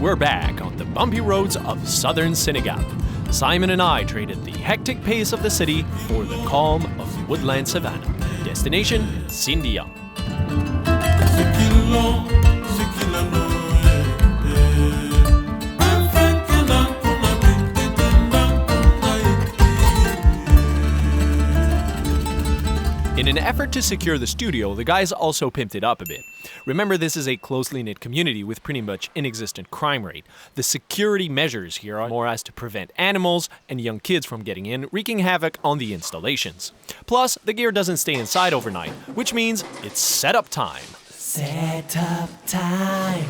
we're back on the bumpy roads of southern Senegal. Simon and I traded the hectic pace of the city for the calm of the woodland savannah. Destination, Sindian. In an effort to secure the studio, the guys also pimped it up a bit. Remember, this is a closely knit community with pretty much inexistent crime rate. The security measures here are more as to prevent animals and young kids from getting in, wreaking havoc on the installations. Plus, the gear doesn't stay inside overnight, which means it's setup time. Setup time.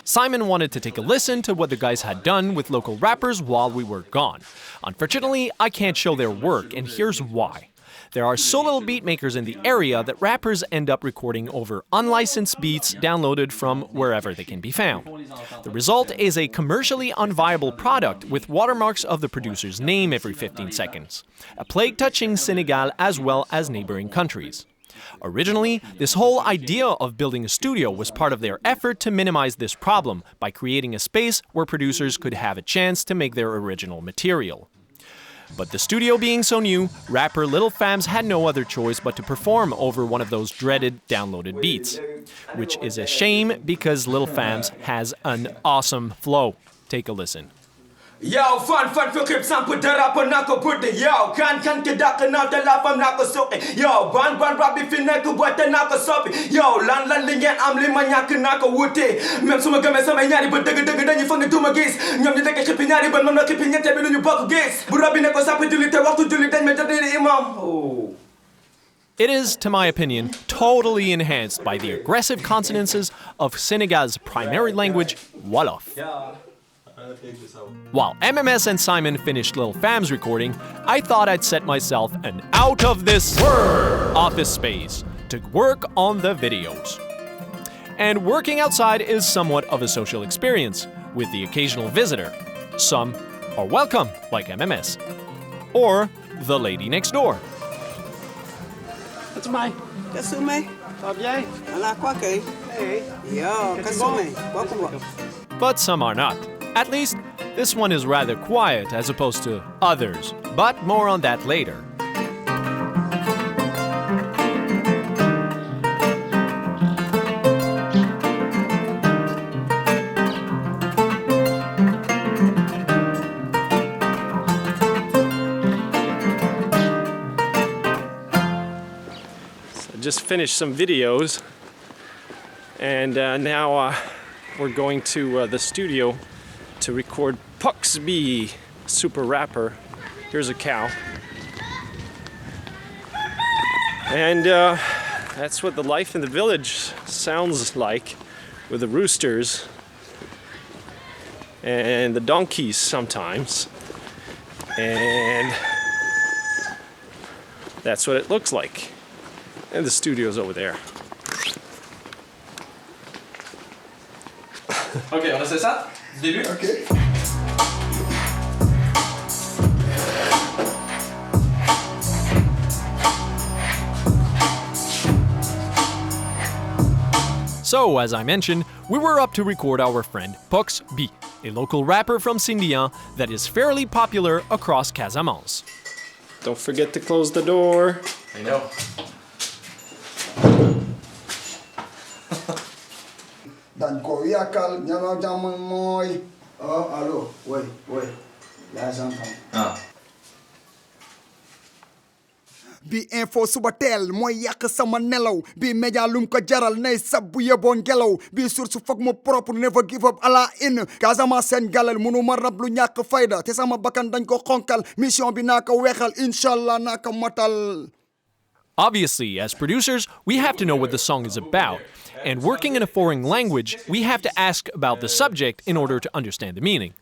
Simon wanted to take a listen to what the guys had done with local rappers while we were gone. Unfortunately, I can't show their work, and here's why. There are so little beat makers in the area that rappers end up recording over unlicensed beats downloaded from wherever they can be found. The result is a commercially unviable product with watermarks of the producer's name every 15 seconds. A plague touching Senegal as well as neighboring countries. Originally, this whole idea of building a studio was part of their effort to minimize this problem by creating a space where producers could have a chance to make their original material. But the studio being so new, rapper Lil Fams had no other choice but to perform over one of those dreaded downloaded beats. Which is a shame because Lil Fams has an awesome flow. Take a listen. Yo, fun for crib sans put that up on nako put the yo kan ke dak na te la fam nako soke yo ban rabbi fi nek boite nako sopi yo lan li ngeen am li ma ñak nako wuté même suma gëmé sama ñaari ba deug dañuy fang duma gis ñom ñu tek xippi ñaari ba mom na xippi ñetté bi ñu bokk gis bu rabbi ne ko sapp julli te waxtu julli dañ ma jotté imam. It is, to my opinion, totally enhanced by the aggressive consonances of Senegal's primary language, Wolof. While MMS and Simon finished Lil Fam's recording, I thought I'd set myself an out-of-this-world office space to work on the videos. And working outside is somewhat of a social experience, with the occasional visitor. Some are welcome, like MMS. Or the lady next door. What's my? Kasume? Tabiay? Ala kwake? Hey. Yo, kasume. Welcome. But some are not. At least, this one is rather quiet as opposed to others, but more on that later. So I just finished some videos, and now we're going to the studio to record Puxby, super rapper. Here's a cow. And that's what the life in the village sounds like, with the roosters and the donkeys sometimes. And that's what it looks like. And the studio's over there. Ok, on essaie ça? Début? Ok. So, as I mentioned, we were up to record our friend Puxby, a local rapper from Sindian that is fairly popular across Casamance. Don't forget to close the door. I know. Dan ko yakal ñama jam moy. Oh, allô. Oui. Là j'entends. Ah. Bi info suba teel mooy yàq sama nelaw bi média lum ko jaral nay sab bu yeboon ngelaw bi source foog mu propre never give up à la une Casamance seen galal munu ma rab lu ñàkk fayda te sama bakkan dañ ko xonkal mission bi naa ko weexal inshallah naa ko matal. Obviously, as producers, we have to know what the song is about. And working in a foreign language, we have to ask about the subject in order to understand the meaning.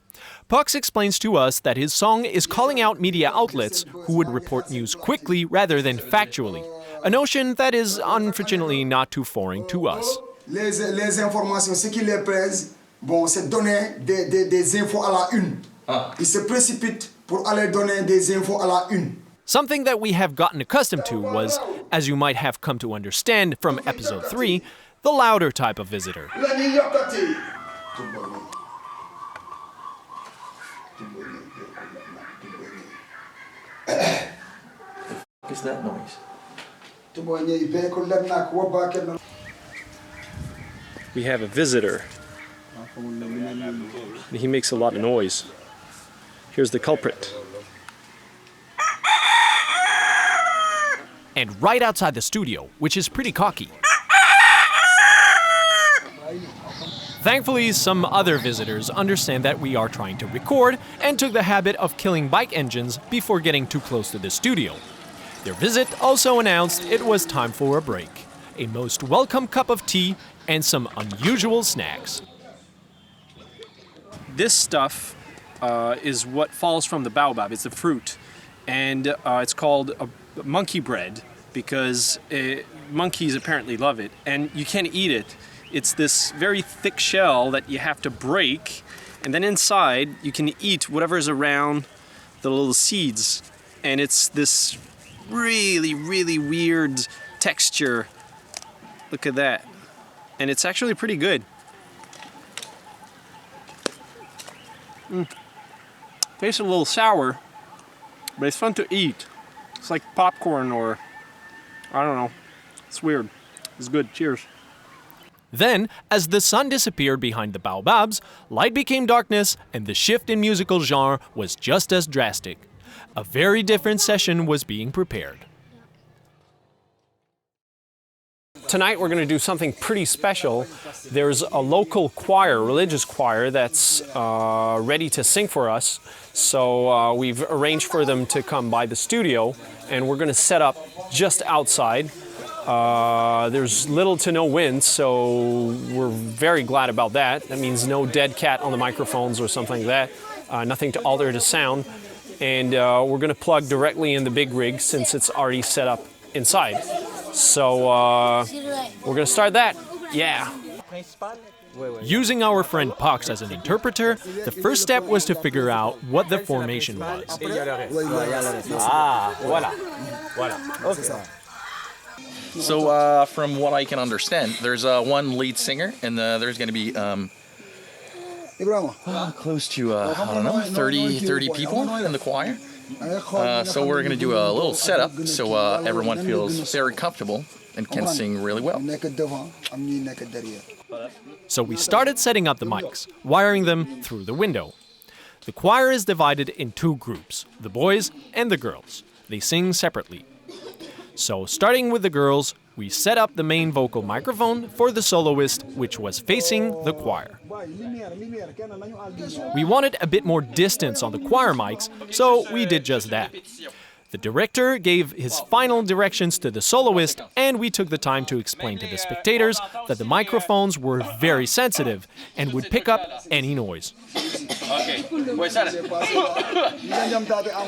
Pux explains to us that his song is calling out media outlets who would report news quickly rather than factually, a notion that is unfortunately not too foreign to us. Les informations, ce qui les plaise, bon, c'est donner des infos à la une. Ils se précipitent pour aller donner des infos à la une. Something that we have gotten accustomed to was, as you might have come to understand from episode 3, the louder type of visitor. What is that noise? We have a visitor. He makes a lot of noise. Here's the culprit. And right outside the studio, which is pretty cocky. Thankfully, some other visitors understand that we are trying to record and took the habit of killing bike engines before getting too close to the studio. Their visit also announced it was time for a break, a most welcome cup of tea, and some unusual snacks. This stuff is what falls from the baobab. It's the fruit, and it's called a monkey bread because monkeys apparently love it, and you can't eat it. It's this very thick shell that you have to break, and then inside you can eat whatever's around the little seeds, and it's this really, really weird texture. Look at that. And it's actually pretty good. Tastes a little sour, but it's fun to eat. It's like popcorn or, I don't know. It's weird. It's good. Cheers. Then, as the sun disappeared behind the baobabs, light became darkness, and the shift in musical genre was just as drastic. A very different session was being prepared. Tonight we're going to do something pretty special. There's a local choir, religious choir, that's ready to sing for us. So we've arranged for them to come by the studio, and we're going to set up just outside. There's little to no wind, so we're very glad about that. That means no dead cat on the microphones or something like that. Nothing to alter the sound. And we're going to plug directly in the big rig since it's already set up inside. So we're going to start that. Yeah. Using our friend Pox as an interpreter, the first step was to figure out what the formation was. So from what I can understand, there's one lead singer, and there's going to be close to, I don't know, 30 people in the choir. So we're going to do a little setup so everyone feels very comfortable and can sing really well. So we started setting up the mics, wiring them through the window. The choir is divided in two groups, the boys and the girls. They sing separately. So starting with the girls, we set up the main vocal microphone for the soloist, which was facing the choir. We wanted a bit more distance on the choir mics, so we did just that. The director gave his final directions to the soloist, and we took the time to explain to the spectators that the microphones were very sensitive and would pick up any noise.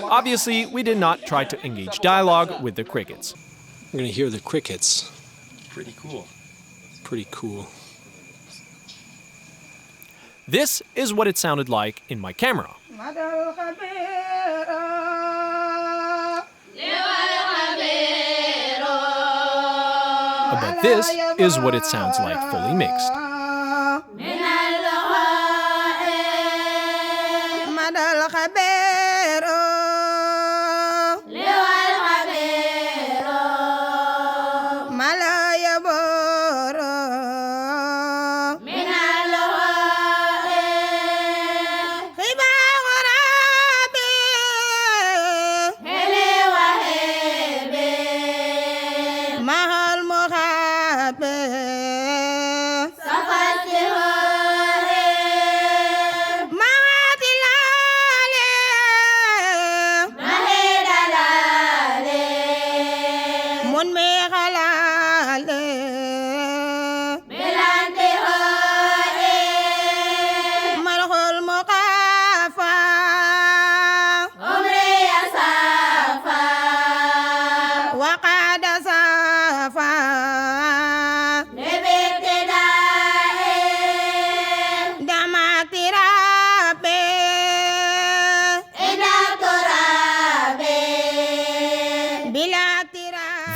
Obviously, we did not try to engage dialogue with the crickets. We're going to hear the crickets. Pretty cool. Pretty cool. This is what it sounded like in my camera. But this is what it sounds like fully mixed.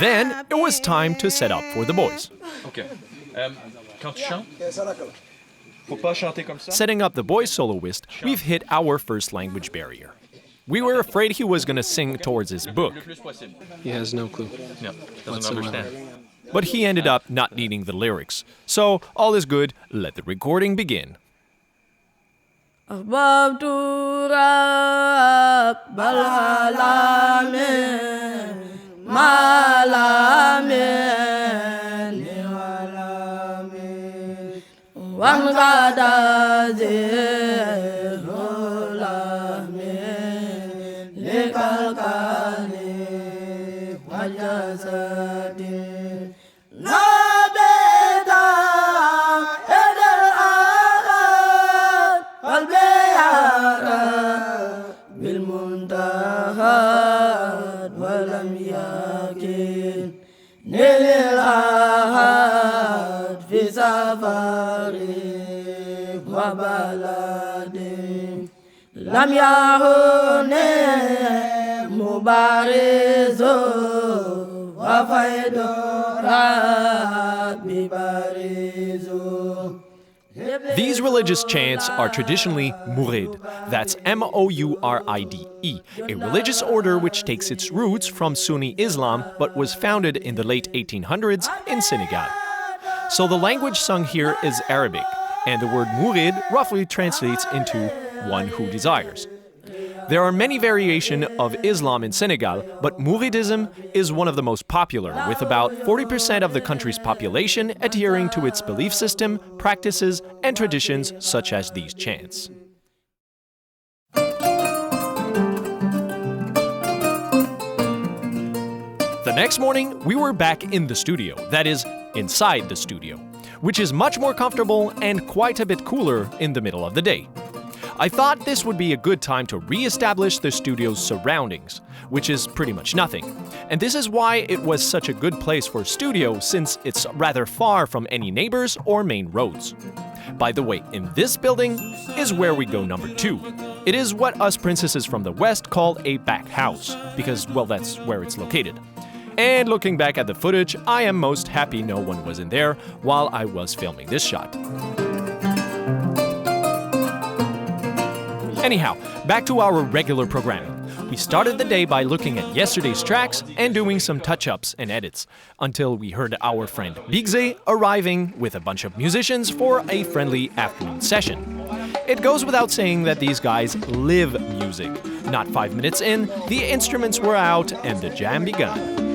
Then it was time to set up for the boys. Okay. Quand tu chantes, faut pas chanter comme ça. Setting up the boy soloist, we've hit our first language barrier. We were afraid he was going to sing towards his book, He has no clue. No, doesn't Whatsoever. understand. but he ended up not needing the lyrics. So, all is good, let the recording begin. أحببت رب العالمين ما العالمين والعالمين وانقاد ذكر العالمين لكالكال وجسد نبيتا إلى الآخر قلبي يرى بالمنتهى ولم يكن للأحد في سفري وبلدي لم يهن مبارز وفيد ربي بارز. These religious chants are traditionally murid, that's M-O-U-R-I-D-E, a religious order which takes its roots from Sunni Islam but was founded in the late 1800s in Senegal. So the language sung here is Arabic, and the word murid roughly translates into one who desires. There are many variations of Islam in Senegal, but Mouridism is one of the most popular, with about 40% of the country's population adhering to its belief system, practices, and traditions such as these chants. The next morning, we were back in the studio, that is, inside the studio, which is much more comfortable and quite a bit cooler in the middle of the day. I thought this would be a good time to re-establish the studio's surroundings, which is pretty much nothing. And this is why it was such a good place for a studio, since it's rather far from any neighbors or main roads. By the way, in this building is where we go number 2. It is what us princesses from the West call a back house, because, well, that's where it's located. And looking back at the footage, I am most happy no one was in there while I was filming this shot. Anyhow, back to our regular programming. We started the day by looking at yesterday's tracks and doing some touch-ups and edits, until we heard our friend Bigze arriving with a bunch of musicians for a friendly afternoon session. It goes without saying that these guys live music. Not 5 minutes in, the instruments were out and the jam began.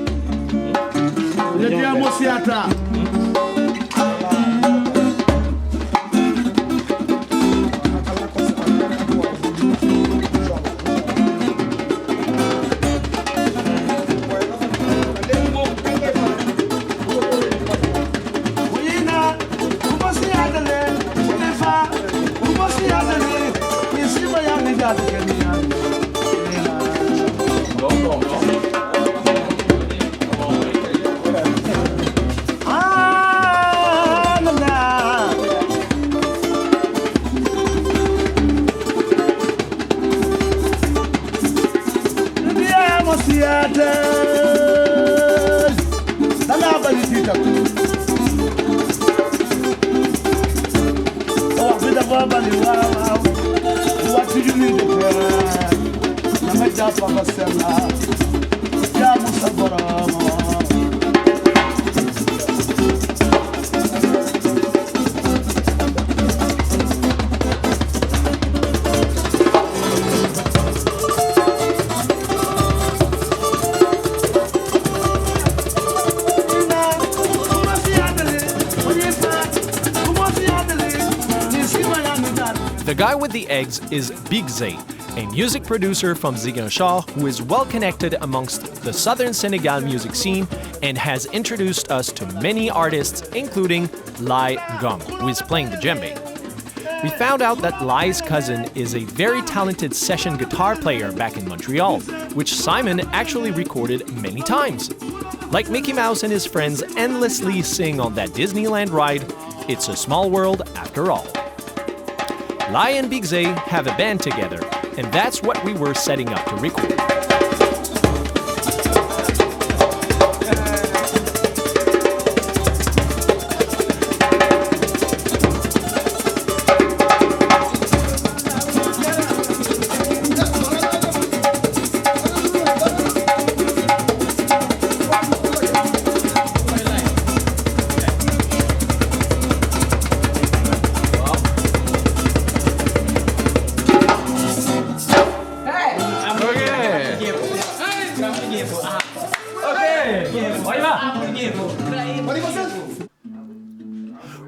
The guy with the eggs is Bigze, a music producer from Ziguinchor who is well connected amongst the southern Senegal music scene and has introduced us to many artists, including Lai Gum, who is playing the djembe. We found out that Lai's cousin is a very talented session guitar player back in Montreal, which Simon actually recorded many times. Like Mickey Mouse and his friends endlessly sing on that Disneyland ride, it's a small world after all. Lai and Bigze have a band together, and that's what we were setting up to record.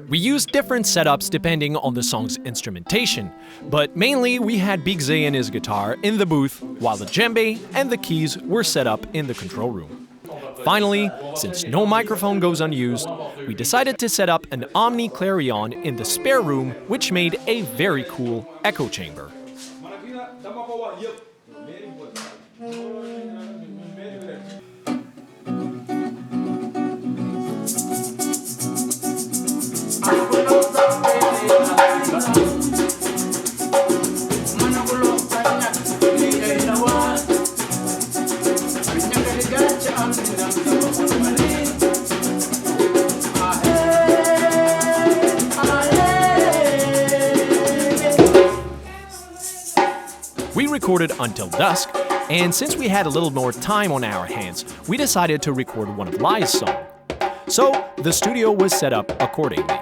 We used different setups depending on the song's instrumentation, but mainly we had Big Zay and his guitar in the booth, while the djembe and the keys were set up in the control room. Finally, since no microphone goes unused, we decided to set up an Omni Clarion in the spare room, which made a very cool echo chamber. We recorded until dusk, and since we had a little more time on our hands, we decided to record one of Lai's songs. So the studio was set up accordingly.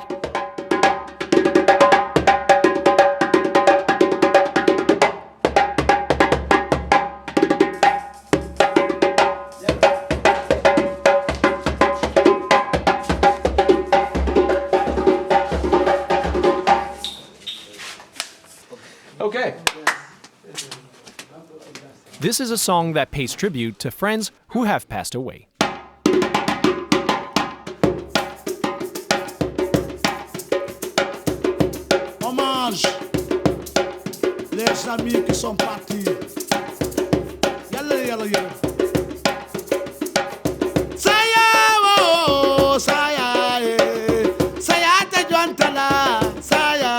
Okay. This is a song that pays tribute to friends who have passed away. Hommage les amis qui sont partis. Yalla yalla yalla. Saya wo saya saya te jontala saya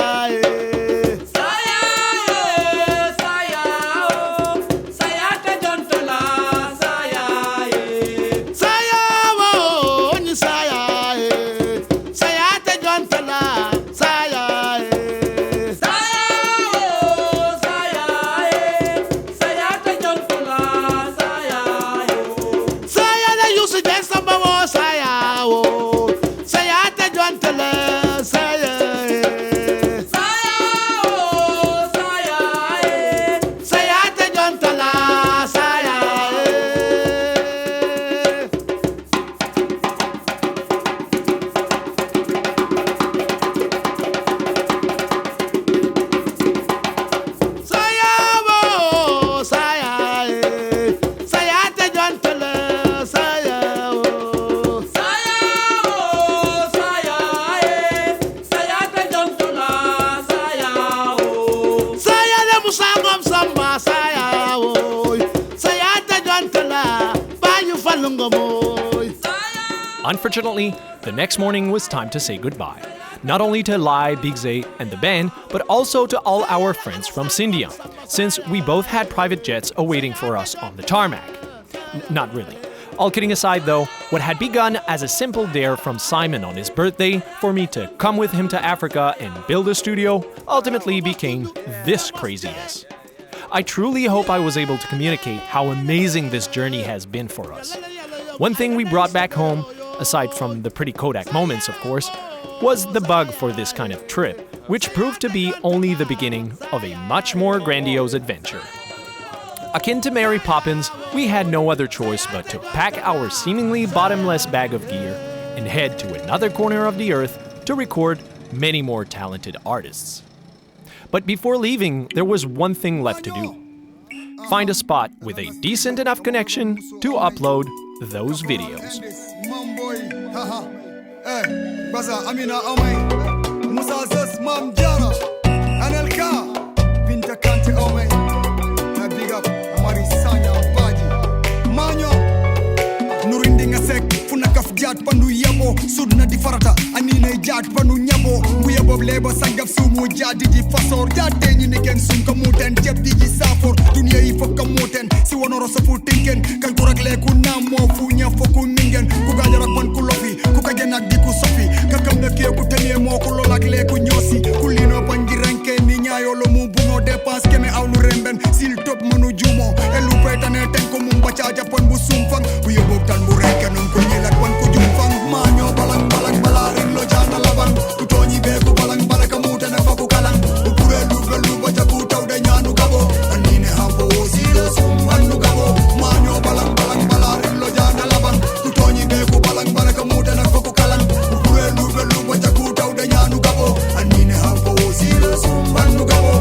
Unfortunately, the next morning was time to say goodbye. Not only to Lai, Big Zay, and the band, but also to all our friends from Sindian, since we both had private jets awaiting for us on the tarmac. Not really. All kidding aside though, what had begun as a simple dare from Simon on his birthday for me to come with him to Africa and build a studio ultimately became this craziness. I truly hope I was able to communicate how amazing this journey has been for us. One thing we brought back home, aside from the pretty Kodak moments of course, was the bug for this kind of trip, which proved to be only the beginning of a much more grandiose adventure. Akin to Mary Poppins, we had no other choice but to pack our seemingly bottomless bag of gear and head to another corner of the earth to record many more talented artists. But before leaving, there was one thing left to do. Find a spot with a decent enough connection to upload those videos. Jaat pandu yabo sudna di farata anine jaat panu nyabo bu yabo lebo sangaf sumu jaadi di fasor jaate ni neken sum ko muten jebdi ji safor dunya yi fokka muten si wonoro safu tinken kan ko rek leku namo fu nya foku ningen ku gaajara kon ku lofi ku ka genak di ku sofi ka kam na ke ku tene mo ko lolak leku nyosi ku lino bangi ranke ni nyaayo lo mu bu no dépense keme awlu remben sil top manu jumo elu petane ten ko mum bacha japon bu sum fang bu yabo tan bu rek non ko nyelak wan ko manyo balang balang balarin lo jana laban utoni be ko balang balaka muta na faku kalang upure lu bacha ku tawde nyanu gabo anine hambo si do sum anu gabo manyo balang balang balarin lo jana laban bandu gabo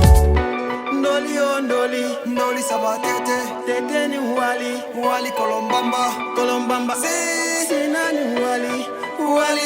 Ndoli o ndoli, ndoli saba tete tete ni wali, wali kolombamba kolombamba. si Sina ni wali, wali